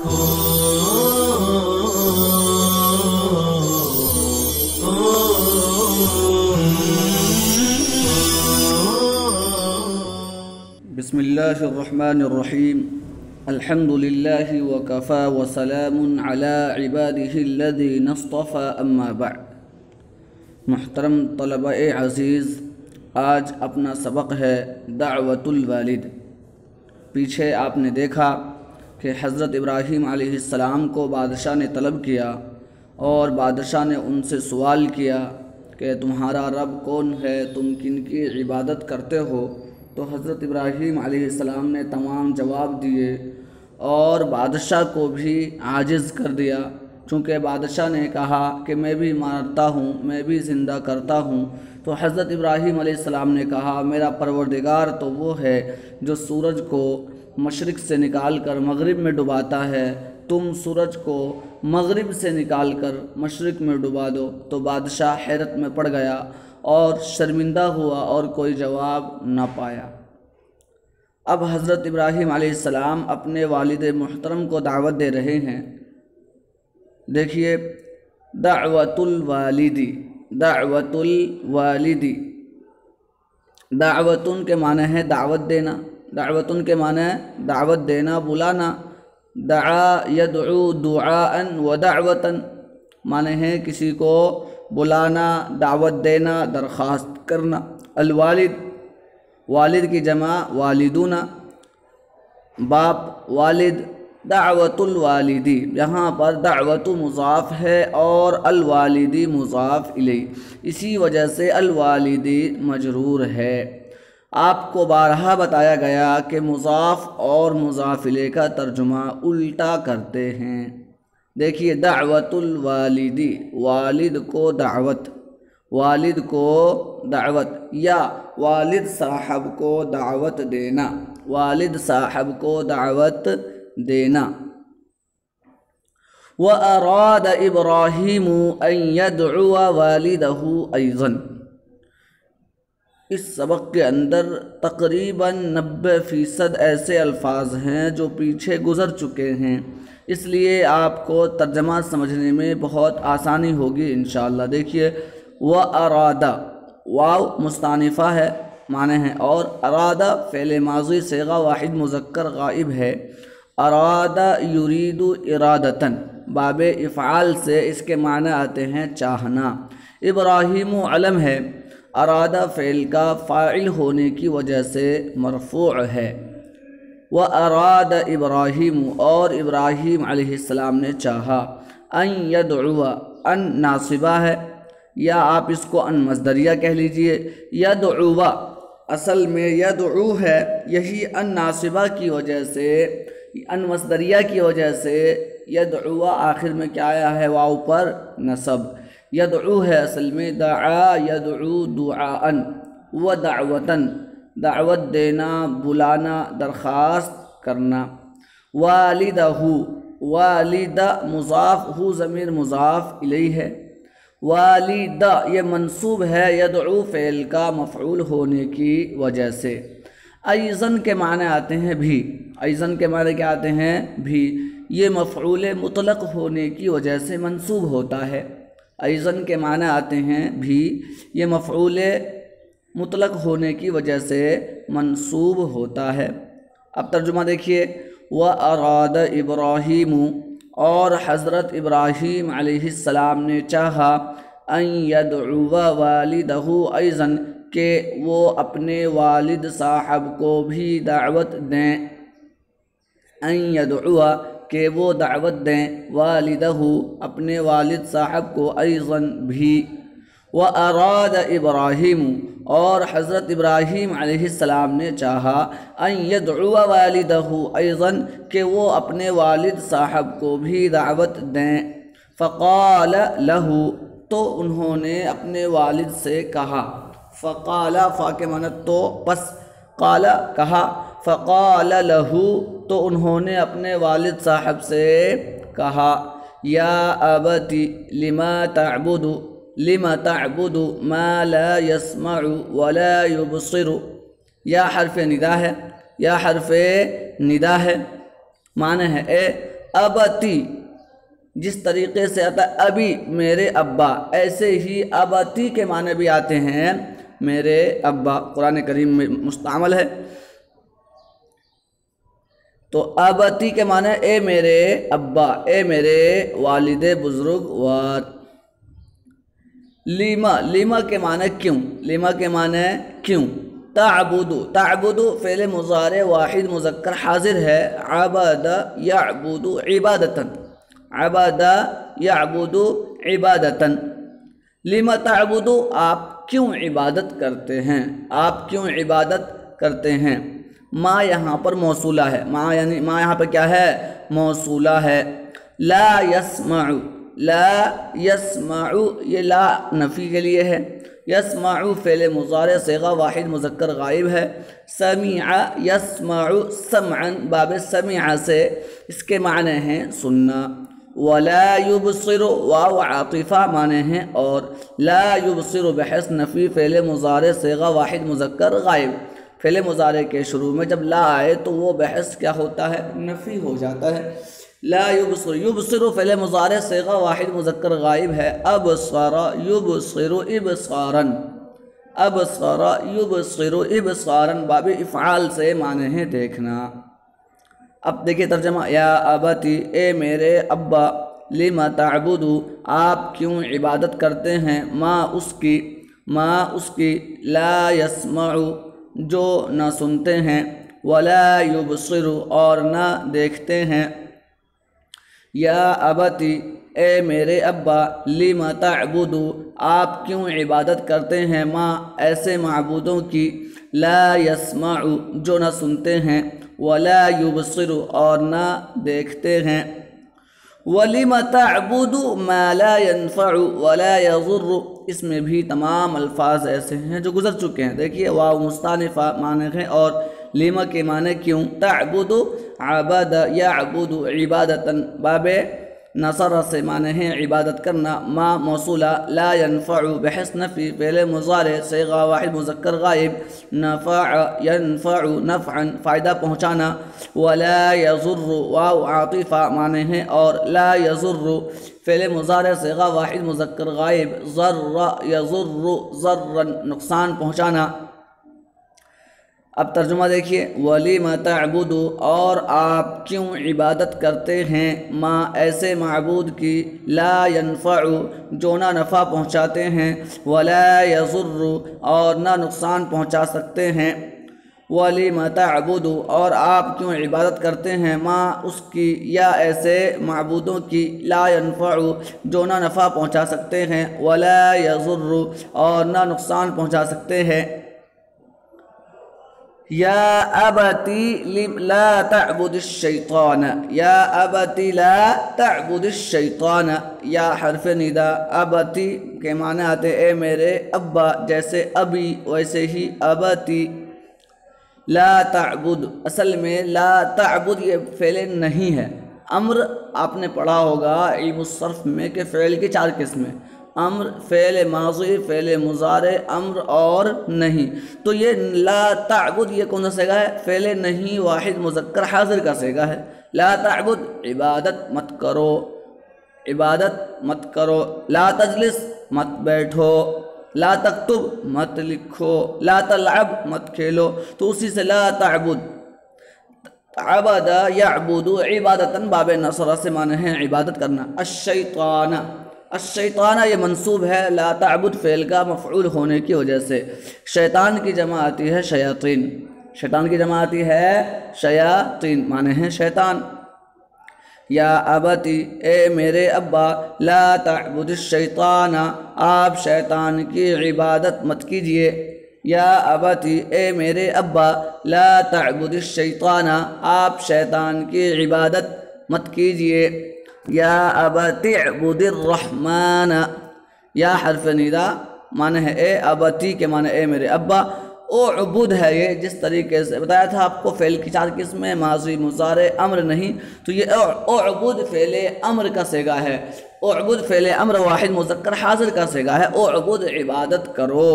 بسم اللہ الرحمن الرحیم الحمد للہ وکفا وسلام علی عبادہ الذین اصطفى اما بعد۔ محترم طلباء عزیز، آج اپنا سبق ہے دعوت الوالد۔ پیچھے آپ نے دیکھا کہ حضرت ابراہیم علیہ السلام کو بادشاہ نے طلب کیا اور بادشاہ نے ان سے سوال کیا کہ تمہارا رب کون ہے، تم کن کی عبادت کرتے ہو؟ تو حضرت ابراہیم علیہ السلام نے تمام جواب دیے اور بادشاہ کو بھی عاجز کر دیا، چونکہ بادشاہ نے کہا کہ میں بھی مارتا ہوں، میں بھی زندہ کرتا ہوں۔ تو حضرت ابراہیم علیہ السلام نے کہا میرا پروردگار تو وہ ہے جو سورج کو مشرق سے نکال کر مغرب میں ڈباتا ہے، تم سورج کو مغرب سے نکال کر مشرق میں ڈبا دو۔ تو بادشاہ حیرت میں پڑ گیا اور شرمندہ ہوا اور کوئی جواب نہ پایا۔ اب حضرت ابراہیم علیہ السلام اپنے والد محترم کو دعوت دے رہے ہیں۔ دیکھیے، دعوت الوالدی، دعوت الوالدی، دعوتن کے معنی ہے دعوت دینا، دعوتن کے معنی ہے دعوت دینا، بلانا۔ دعا یدعو دعاء و دعوتن، معنی ہے کسی کو بلانا، دعوت دینا، درخواست کرنا۔ الوالد، والد کی جمع والدون، باپ، والد۔ دعوت الوالدی، یہاں پر دعوت مضاف ہے اور الوالدی مضاف الیہ، اسی وجہ سے الوالدی مجرور ہے۔ آپ کو بارہا بتایا گیا کہ مضاف اور مضاف الیہ کا ترجمہ الٹا کرتے ہیں۔ دیکھیے، دعوت الوالدی، والد کو دعوت، والد کو دعوت، یا والد صاحب کو دعوت دینا، والد صاحب کو دعوت دینا۔ وَأَرَادَ إِبْرَاهِيمُ أَن يَدْعُوَ وَالِدَهُ أَيْضًا۔ اس سبق کے اندر تقریباً 90% ایسے الفاظ ہیں جو پیچھے گزر چکے ہیں، اس لیے آپ کو ترجمہ سمجھنے میں بہت آسانی ہوگی انشاءاللہ۔ دیکھیے، وَأَرَادَ، واو مستانفہ ہے، معنی ہے، اور ارادہ فعل ماضی صیغہ واحد مذکر غائب ہے۔ اراد یرید ارادتن، باب افعال سے اس کے معنی آتے ہیں چاہنا۔ ابراہیم علم ہے، ارادہ فعل کا فاعل ہونے کی وجہ سے مرفوع ہے۔ وَأَرَادَ إِبْرَاهِيمُ، اور ابراہیم علیہ السلام نے چاہا۔ أَن يَدْعُوَ، ان ناصبہ ہے، یا آپ اس کو ان مصدریہ کہہ لیجئے۔ یدعو، اصل میں یدعو ہے، یہی ان ناصبہ کی وجہ سے، ان مصدریہ کی وجہ سے یدعو آخر میں کیا آیا ہے؟ واو پر نصب۔ یدعو ہے اصل میں دعا یدعو دعاءً و دعوتاً، دعوت دینا، بلانا، درخواست کرنا۔ والدہ، والدہ مضاف، ہو ضمیر مضاف الیہ ہے۔ والدہ یہ منصوب ہے یدعو فعل کا مفعول ہونے کی وجہ سے۔ ایضاً کے معنی آتے ہیں بھی، ایضاً کے معنی کیا آتے ہیں؟ بھی۔ یہ مفعول مطلق ہونے کی وجہ سے منصوب ہوتا ہے۔ ایضاً کے معنی آتے ہیں بھی، یہ مفعول مطلق ہونے کی وجہ سے منصوب ہوتا ہے۔ اب ترجمہ دیکھیے، وَأَرَادَ إِبْرَاهِيمُ، اور حضرت ابراہیم علیہ السلام نے چاہا، أَن يَدْعُوَ وَالِدَهُ أَيْضًا، کہ وہ اپنے والد صاحب کو بھی دعوت دیں۔ أَن يَدْعُوَ، کہ وہ دعوت دیں، والدہ، اپنے والد صاحب کو، أيضًا بھی۔ وَأَرَادَ إِبْرَاهِيمُ، اور حضرت ابراہیم علیہ السلام نے چاہا، أَن يَدْعُوَ وَالِدَهُ أَيْضًا، کہ وہ اپنے والد صاحب کو بھی دعوت دیں۔ فَقَالَ لَهُ، تو انہوں نے اپنے والد سے کہا۔ فقال، فا کے معنی تو، پس، قال کہا۔ فقال لَهُ، تو انہوں نے اپنے والد صاحب سے کہا، یا ابت لما تعبد، لما تعبد ما لا يسمع ولا يبصر، یا حرف ندا ہے، یا حرف ندا ہے، معنی ہے اے ابتی جس طریقے سے آتا ہے ابھی میرے ابا، ایسے ہی ابتی کے معنی بھی آتے ہیں میرے ابا، قرآن کریم میں مستعمل ہے۔ تو ابتی کے معنی اے میرے ابا، اے میرے والد بزرگوار۔ لیما، لیما کے معنی کیوں، لیما کے معنی کیوں۔ تعبدو، تعبدو فعل مضارع واحد مذکر حاضر ہے، عبد یعبد عبادتاً، عبد یعبد عبادتاً۔ لما تعبدو آپ کیوں عبادت کرتے ہیں، آپ کیوں عبادت کرتے ہیں۔ ما یہاں پر موصولہ ہے، ما یعنی ما یہاں پر کیا ہے، موصولہ ہے۔ لا یسمع، لا یسمع یہ لا نفی کے لیے ہے۔ یسمع فعل مضارع صیغہ واحد مذکر غائب ہے۔ سمع یسمع سمعا باب سمع سے اس کے معنی ہیں سننا۔ ولا یبصر واو عاطفہ معنی ہیں اور لا یبصر بحث نفی فعل مضارع صیغہ واحد مذکر غائب۔ فعل مضارع کے شروع میں جب لا آئے تو وہ بحث کیا ہوتا ہے، نفی ہو جاتا ہے۔ لا یبصر، یبصر فعل مضارع صیغہ واحد مذکر غائب ہے۔ ابصر یبصر ابصارا، ابصر یبصر ابصارا باب افعال سے معنی ہے دیکھنا۔ اب دیکھیں ترجمہ، یا ابتی اے میرے ابا، لما تعبدو آپ کیوں عبادت کرتے ہیں، ما اس کی، ما اس کی، لا یسمع جو نہ سنتے ہیں، ولا یبصر اور نہ دیکھتے ہیں۔ یا ابتی اے میرے ابا، لما تعبدو آپ کیوں عبادت کرتے ہیں، ما ایسے معبودوں کی، لا یسمع جو نہ سنتے ہیں، ولا یبصر اور نہ دیکھتے ہیں۔ وَلِمَ تَعْبُدُ مَا لَا يَنفَعُ وَلَا يَضُرُّ اس میں بھی تمام الفاظ ایسے ہیں جو گزر چکے ہیں۔ دیکھیے واو مستانفہ معنی ہیں اور لیما کے معنی کیوں۔ تعبد عبد یعبد عبادتاً باب نصر سے معنی ہیں عبادت کرنا۔ ما موصولہ، لا ينفع بحث نفی فعل مضارع صیغہ واحد مذکر غائب، نفع ينفع نفعا فائدہ پہنچانا، ولا يضر واو عاطفہ معنی ہیں اور لا يضر فعل مضارع صیغہ واحد مذکر غائب، ضر یضر ضرا نقصان پہنچانا۔ اب ترجمہ دیکھیے، وَلِمَ تَعْبُدُ اور آپ کیوں عبادت کرتے ہیں، ما ایسے معبود کی، لا ينفع جو نہ نفع پہنچاتے ہیں، ولا يضر اور نہ نقصان پہنچا سکتے ہیں۔ وَلِمَ تَعْبُدُ اور آپ کیوں عبادت کرتے ہیں، ما اس کی یا ایسے معبودوں کی، لا ينفع جو نہ نفع پہنچا سکتے ہیں، ولا يضر اور نہ نقصان پہنچا سکتے ہیں۔ یا ابتی لا تعبد الشیطان، یا ابتی لا تعبد الشیطان، یا حرف ندا، ابتی کے معنی آتے اے میرے ابا، جیسے ابی ویسے ہی ابتی۔ لا تعبد اصل میں لا تعبد یہ فعل نہیں ہے، امر آپ نے پڑھا ہوگا علم الصرف میں کہ فعل کی 4 قسمیں، امر، فعل ماضی، فعل مضارع، امر اور نہیں۔ تو یہ لا تعبد یہ کون سا صیغہ ہے، فعل نہیں واحد مذکر حاضر کا صیغہ ہے۔ لا تعبد عبادت مت کرو، عبادت مت کرو۔ لا تجلس مت بیٹھو، لا تکتب مت لکھو، لا تلعب مت کھیلو۔ تو اسی سے لا تعبد، عبد یعبد عبادتاً باب نصر سے معنی ہے عبادت کرنا۔ الشیطان، الشیطان یہ منصوب ہے لا تعبد فعل کا مفعول ہونے کی وجہ سے۔ شیطان کی جمع آتی ہے شیاطین، شیطان کی جمع آتی ہے شیاطین معنی ہے شیطان۔ یا ابتی اے میرے ابا، لا تعبد الشیطان آپ شیطان کی عبادت مت کیجئے۔ یا ابتی اے میرے ابا، لا تعبد الشیطان آپ شیطان کی عبادت مت کیجئے۔ یا ابت اعبد الرحمن، یا حرف ندا معنی ہے اے ابتی کے معنی اے میرے ابا، اعبد ہے یہ جس طریقے سے بتایا تھا آپ کو فعل کی 4 قسمیں، ماضی، مضارع، امر نہیں، تو یہ اعبد فعل امر کا صیغہ ہے، اعبد فعل امر واحد مذکر حاضر کا صیغہ ہے، اعبد عبادت کرو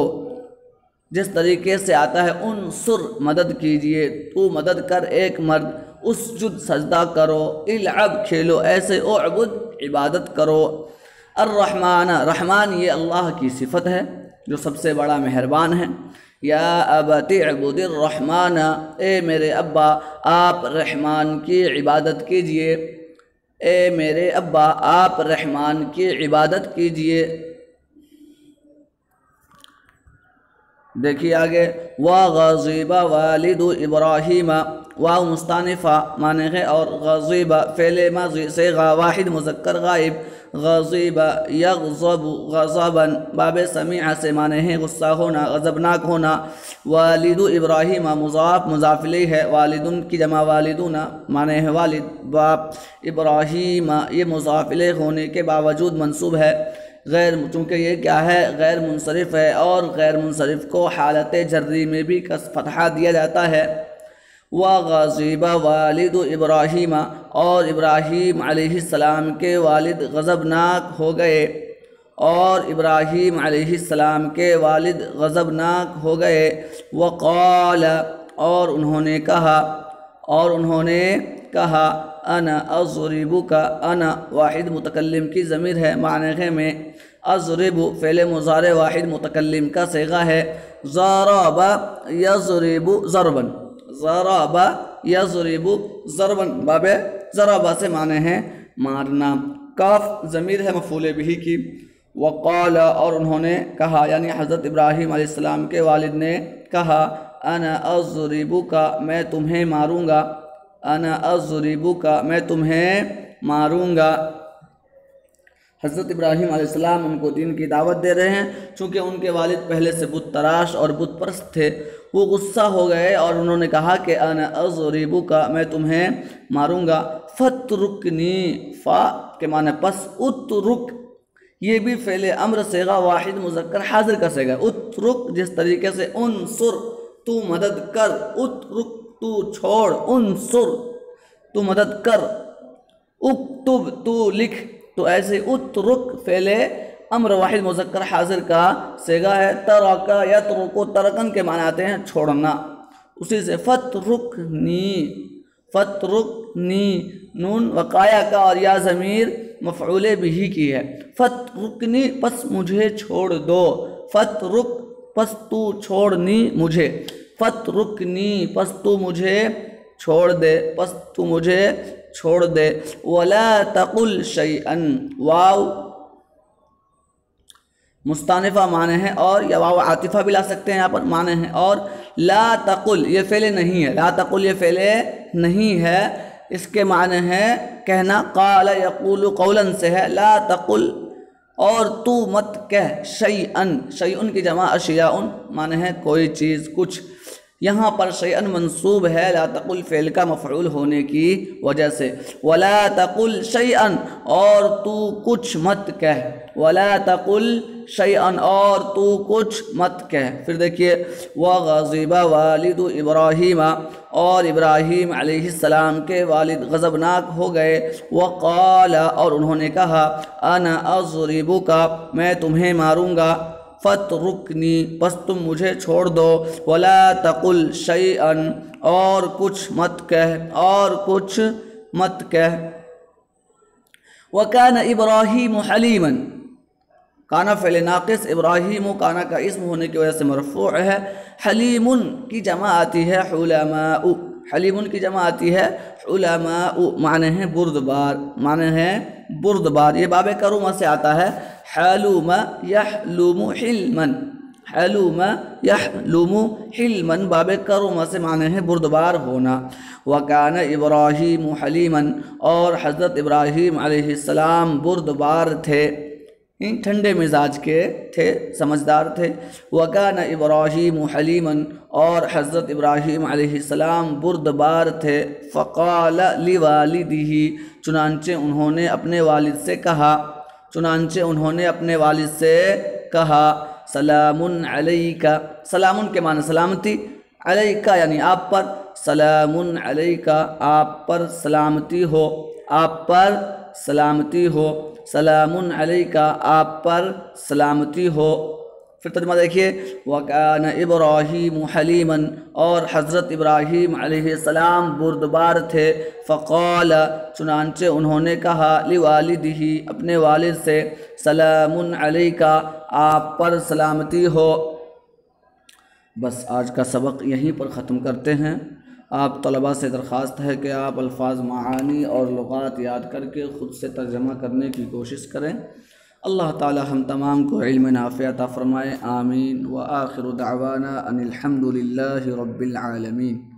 جس طریقے سے آتا ہے انصر مدد کیجئے، تو مدد کر ایک مرد، اسجد سجدہ کرو، العب کھیلو، ایسے اعبد عبادت کرو۔ الرحمن، رحمان یہ اللہ کی صفت ہے جو سب سے بڑا مہربان ہے۔ یا ابت اعبد الرحمن، اے میرے ابا آپ رحمان کی عبادت کیجئے، اے میرے ابا آپ رحمان کی عبادت کیجئے۔ دیکھیے آگے، وَغَضِبَ وَالِدُ ابراہیم، واو مستانفہ معنی ہے، اور غضب فعل ماضی صیغہ واحد مذکر غائب، غضب یغضب غضباً باب سمیع سے معنی ہے غصہ ہونا، غضبناک ہونا۔ والد ابراہیم مضاف مضاف الیہ ہے، والدن کی جمع والدون معنی ہے والد، باپ ابراہیم یہ مضاف الیہ ہونے کے باوجود منصوب ہے، چونکہ یہ کیا ہے غیر منصرف ہے، اور غیر منصرف کو حالت جری میں بھی فتحہ دیا جاتا ہے۔ وَغَضِبَ وَالِدُ ابراہیم، اور ابراہیم علیہ السلام کے والد غضبناک ہو گئے، اور ابراہیم علیہ السلام کے والد غضبناک ہو گئے۔ وَقَالَ، اور انہوں نے کہا انا اضربک، انا واحد متکلم کی ضمیر ہے معنی ہے میں، اضرب فعل مضارع واحد متکلم کا صیغہ ہے، ضرب یضرب ضربا، ضرب یضرب ضربا باب ضرب سے معنی ہے مارنا، کاف ضمیر ہے مفعول بہ کی۔ وقال، اور انہوں نے کہا یعنی حضرت ابراہیم علیہ السلام کے والد نے کہا انا اضربک، میں تمہیں ماروں گا، انا اضربک میں تمہیں ماروں گا۔ حضرت ابراہیم علیہ السلام ان کو دین کی دعوت دے رہے ہیں، چونکہ ان کے والد پہلے سے بت تراش اور بت پرست تھے، وہ غصہ ہو گئے اور انہوں نے کہا کہ انا اضربک میں تمہیں ماروں گا۔ فترکنی، فا کے معنی پس، اترک یہ بھی فعل امر صیغہ واحد مذکر حاضر کا صیغہ، اترک جس طریقے سے انصر تو مدد کر، اترک تو چھوڑ، انصر تو مدد کر، اکتب تو لکھ، تو ایسے اترک فعل امر واحد مذکر حاضر کا صیغہ ہے۔ ترک یترک، ترکن کے معنی آتے ہیں چھوڑنا، اسی سے فترکنی، فترکنی نون وقایا کا اور یا ضمیر مفعول بہ کی ہے، فترکنی پس مجھے چھوڑ دو، فترک پس تو چھوڑنی مجھے، فترکنی پس تو مجھے چھوڑ دے، پس تو مجھے چھوڑ دے۔ ولا تقل شیئا، واو مستانفہ معنی ہے، اور یا واو عاطفہ بھی لا سکتے ہیں یہاں پر معنی ہے، اور لا تقل یہ فعل نہیں ہے، لا تقل یہ فعل نہیں ہے، اس کے معنی ہے کہنا، قال یقول قولا سے ہے، لا تقل اور تو مت کہہ، شیئن، شیئن کی جمع اشیاء معنی ہے کوئی چیز کچھ، یہاں پر شیئن منصوب ہے لا تقل فعل کا مفعول ہونے کی وجہ سے۔ ولا تقل شیئن، اور تو کچھ مت کہہ، ولا تقل شیئن اور تو کچھ مت کہہ۔ پھر دیکھیے وغضب والد ابراہیم، اور ابراہیم علیہ السلام کے والد غضبناک ہو گئے، وقال اور انہوں نے کہا انا اضربک میں تمہیں ماروں گا، فترکنی پس تم مجھے چھوڑ دو، ولا تقل شیئا اور کچھ مت کہہ، اور کچھ مت کہہ۔ وکان ابراہیم حلیما، کانا فعل ناقص، ابراہیم کانا کا اسم ہونے کی وجہ سے مرفوع ہے، حلیم کی جمع آتی ہے حلماء، حلیم کی جمع آتی ہے حلماء، معنی ہے بردبار، معنی ہے بردبار، یہ باب کرومہ سے آتا ہے، حلم یحلم حلما، حلم یحلم حلما باب کرومہ سے معنی ہے بردبار ہونا۔ وکان ابراہیم حلیما، اور حضرت ابراہیم علیہ السلام بردبار تھے، ٹھنڈے مزاج کے تھے، سمجھدار تھے۔ وَكَانَ إِبْرَاهِيمُ حَلِيمًا، اور حضرت ابراہیم علیہ السلام بردبار تھے۔ فَقَالَ لِوَالِدِهِ، چنانچہ انہوں نے اپنے والد سے کہا، چنانچہ انہوں نے اپنے والد سے کہا سلام علیک، سلام کے معنی سلامتی، علیک یعنی آپ پر، سلام علیک آپ پر سلامتی ہو، آپ پر سلامتی ہو، سلام علیکہ آپ پر سلامتی ہو۔ پھر ترجمہ دیکھیے، وَكَانَ إِبْرَاهِيمُ حَلِيمًا، اور حضرت ابراہیم علیہ السلام بردبار تھے، فقال، چنانچہ انہوں نے کہا، لوالدہ، اپنے والد سے، سلام علیک، آپ پر سلامتی ہو۔ بس آج کا سبق یہیں پر ختم کرتے ہیں۔ آپ طلباء سے درخواست ہے کہ آپ الفاظ، معانی اور لغات یاد کر کے خود سے ترجمہ کرنے کی کوشش کریں۔ اللہ تعالی ہم تمام کو علم نافع عطا فرمائے، آمین۔ وآخر دعوانا ان الحمد للہ رب العالمین۔